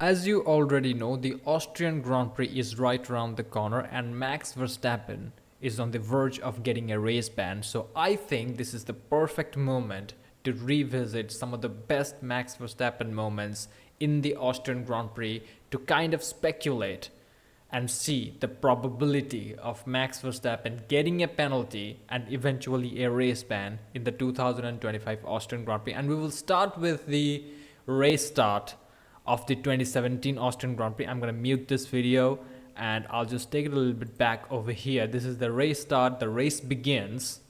As you already know, the Austrian Grand Prix is right around the corner and Max Verstappen is on the verge of getting a race ban. So I think this is the perfect moment to revisit some of the best Max Verstappen moments in the Austrian Grand Prix to kind of speculate and see the probability of Max Verstappen getting a penalty and eventually a race ban in the 2025 Austrian Grand Prix. And we will start with the race start of the 2017 Austrian Grand Prix. I'm going to mute this video and I'll just take it a little bit back over here. This is the race start. The race begins.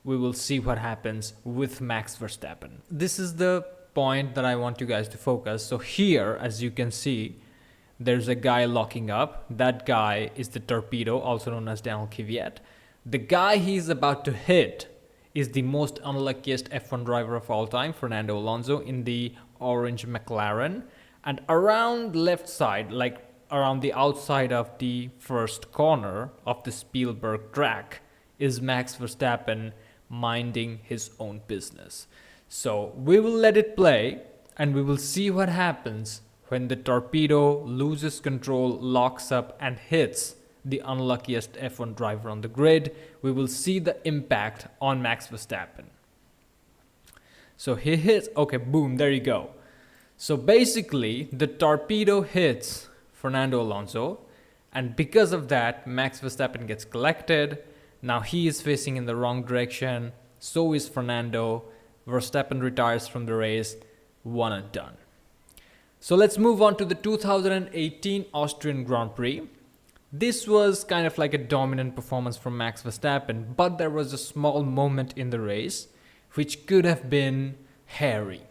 We will see what happens with Max Verstappen. This is the point that I want you guys to focus. So here, as you can see, there's a guy locking up. That guy is the torpedo, also known as Daniel Kvyat. The guy he's about to hit is the most unluckiest F1 driver of all time, Fernando Alonso, in the orange McLaren. And around left side, like around the outside of the first corner of the Spielberg track, is Max Verstappen minding his own business. So we will let it play and we will see what happens when the torpedo loses control, locks up and hits the unluckiest F1 driver on the grid. We will see the impact on Max Verstappen. So he hits, okay, boom, there you go. So basically, the torpedo hits Fernando Alonso, and because of that, Max Verstappen gets collected. Now he is facing in the wrong direction, so is Fernando. Verstappen retires from the race, one and done. So let's move on to the 2018 Austrian Grand Prix. This was kind of like a dominant performance from Max Verstappen, but there was a small moment in the race which could have been hairy.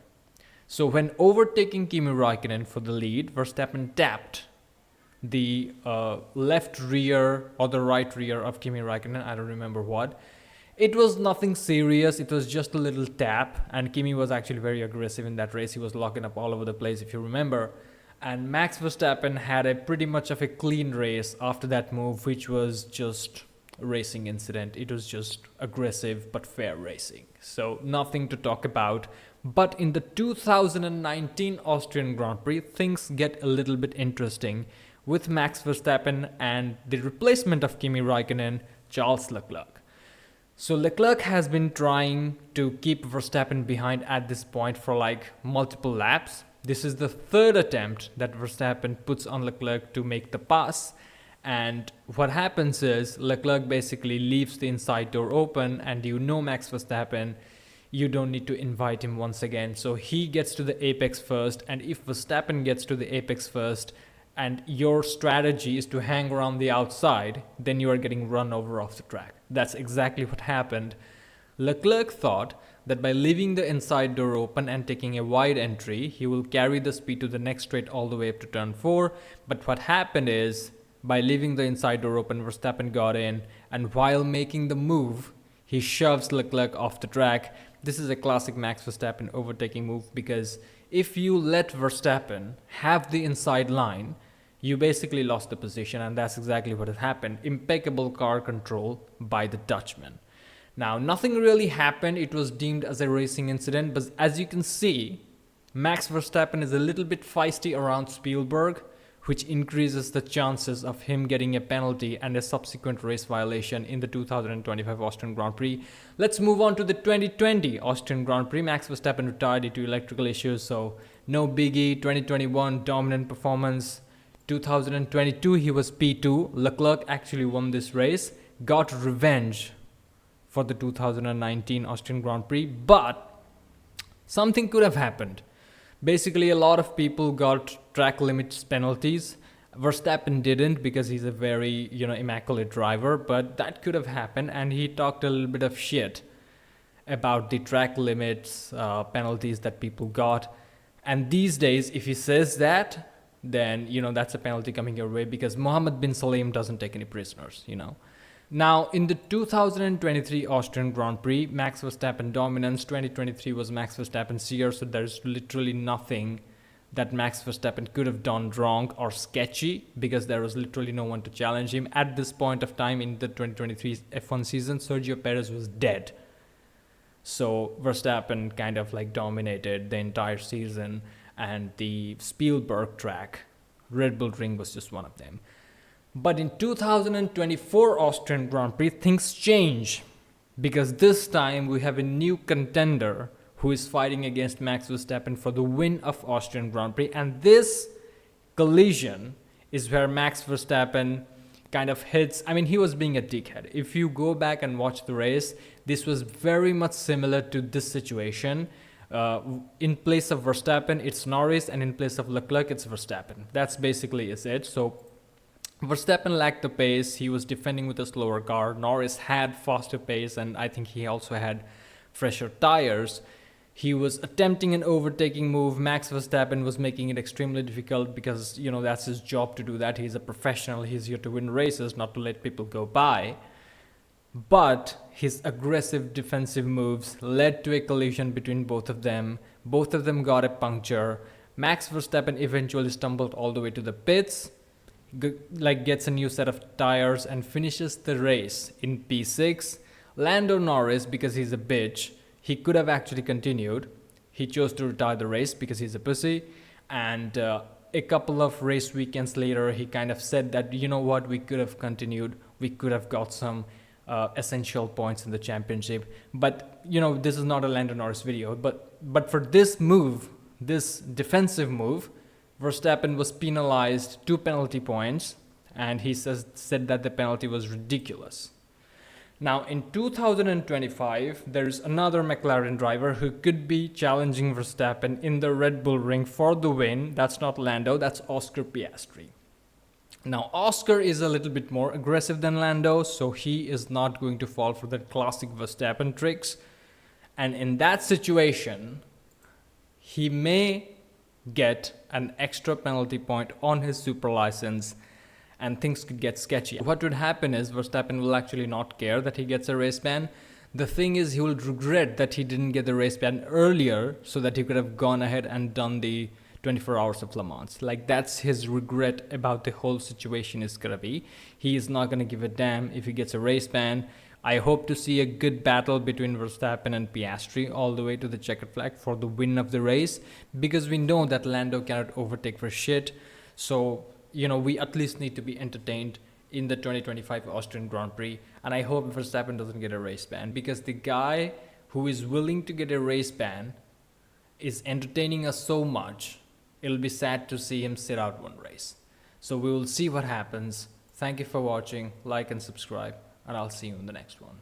So when overtaking Kimi Raikkonen for the lead, Verstappen tapped the left rear or the right rear of Kimi Raikkonen, I don't remember what. It was nothing serious, it was just a little tap, and Kimi was actually very aggressive in that race. He was locking up all over the place, if you remember. And Max Verstappen had a pretty much of a clean race after that move, which was just a racing incident. It was just aggressive but fair racing. So nothing to talk about. But in the 2019 Austrian Grand Prix, things get a little bit interesting with Max Verstappen and the replacement of Kimi Raikkonen, Charles Leclerc. So Leclerc has been trying to keep Verstappen behind at this point for like multiple laps. This is the third attempt that Verstappen puts on Leclerc to make the pass. And what happens is Leclerc basically leaves the inside door open, and you know Max Verstappen, you don't need to invite him once again. So he gets to the apex first, and if Verstappen gets to the apex first and your strategy is to hang around the outside, then you are getting run over off the track. That's exactly what happened. Leclerc thought that by leaving the inside door open and taking a wide entry, he will carry the speed to the next straight all the way up to turn 4. But what happened is, by leaving the inside door open, Verstappen got in, and while making the move, he shoves Leclerc off the track. This is a classic Max Verstappen overtaking move, because if you let Verstappen have the inside line, you basically lost the position, and that's exactly what has happened. Impeccable car control by the Dutchman. Now, nothing really happened. It was deemed as a racing incident, but as you can see, Max Verstappen is a little bit feisty around Spielberg, which increases the chances of him getting a penalty and a subsequent race violation in the 2025 Austrian Grand Prix. Let's move on to the 2020 Austrian Grand Prix. Max Verstappen retired due to electrical issues, so no biggie. 2021, dominant performance. 2022, he was P2. Leclerc actually won this race, got revenge for the 2019 Austrian Grand Prix, but something could have happened. Basically, a lot of people got track limits penalties. Verstappen didn't, because he's a very, immaculate driver, but that could have happened, and he talked a little bit of shit about the track limits penalties that people got. And these days, if he says that, then, that's a penalty coming your way, because Mohammed bin Salim doesn't take any prisoners, Now, in the 2023 Austrian Grand Prix, Max Verstappen dominance. 2023 was Max Verstappen's year, so there's literally nothing that Max Verstappen could have done wrong or sketchy, because there was literally no one to challenge him. At this point of time in the 2023 F1 season, Sergio Perez was dead. So Verstappen kind of like dominated the entire season. and the Spielberg track. Red Bull Ring was just one of them. But in 2024 Austrian Grand Prix, things change because this time we have a new contender who is fighting against Max Verstappen for the win of Austrian Grand Prix. And this collision is where Max Verstappen kind of hits. I mean, he was being a dickhead. If you go back and watch the race, this was very much similar to this situation. In place of Verstappen, it's Norris, and in place of Leclerc, it's Verstappen. That's basically is it. So Verstappen lacked the pace. He was defending with a slower car. Norris had faster pace, and I think he also had fresher tires. He was attempting an overtaking move. Max Verstappen was making it extremely difficult because, you know, that's his job to do that. He's a professional. He's here to win races, not to let people go by. But his aggressive defensive moves led to a collision between both of them. Both of them got a puncture. Max Verstappen eventually stumbled all the way to the pits, gets a new set of tires and finishes the race in P6. Lando Norris, because he's a bitch, he could have actually continued. He chose to retire the race because he's a pussy. And a couple of race weekends later, he kind of said that, you know what, we could have continued. We could have got some essential points in the championship. But, you know, this is not a Lando Norris video. But for this move, this defensive move, Verstappen was penalized 2 penalty points. And he said that the penalty was ridiculous. Now, in 2025, there's another McLaren driver who could be challenging Verstappen in the Red Bull Ring for the win. That's not Lando, that's Oscar Piastri. Now, Oscar is a little bit more aggressive than Lando, so he is not going to fall for the classic Verstappen tricks. And in that situation, he may get an extra penalty point on his super license, and things could get sketchy. What would happen is Verstappen will actually not care that he gets a race ban. The thing is, he will regret that he didn't get the race ban earlier so that he could have gone ahead and done the 24 hours of Le Mans. Like, that's his regret about the whole situation is gonna be. He is not gonna give a damn if he gets a race ban. I hope to see a good battle between Verstappen and Piastri all the way to the checkered flag for the win of the race, because we know that Lando cannot overtake for shit. So, you know, we at least need to be entertained in the 2025 Austrian Grand Prix. And I hope Verstappen doesn't get a race ban, because the guy who is willing to get a race ban is entertaining us so much. It'll be sad to see him sit out one race. So we will see what happens. Thank you for watching. Like and subscribe, and I'll see you in the next one.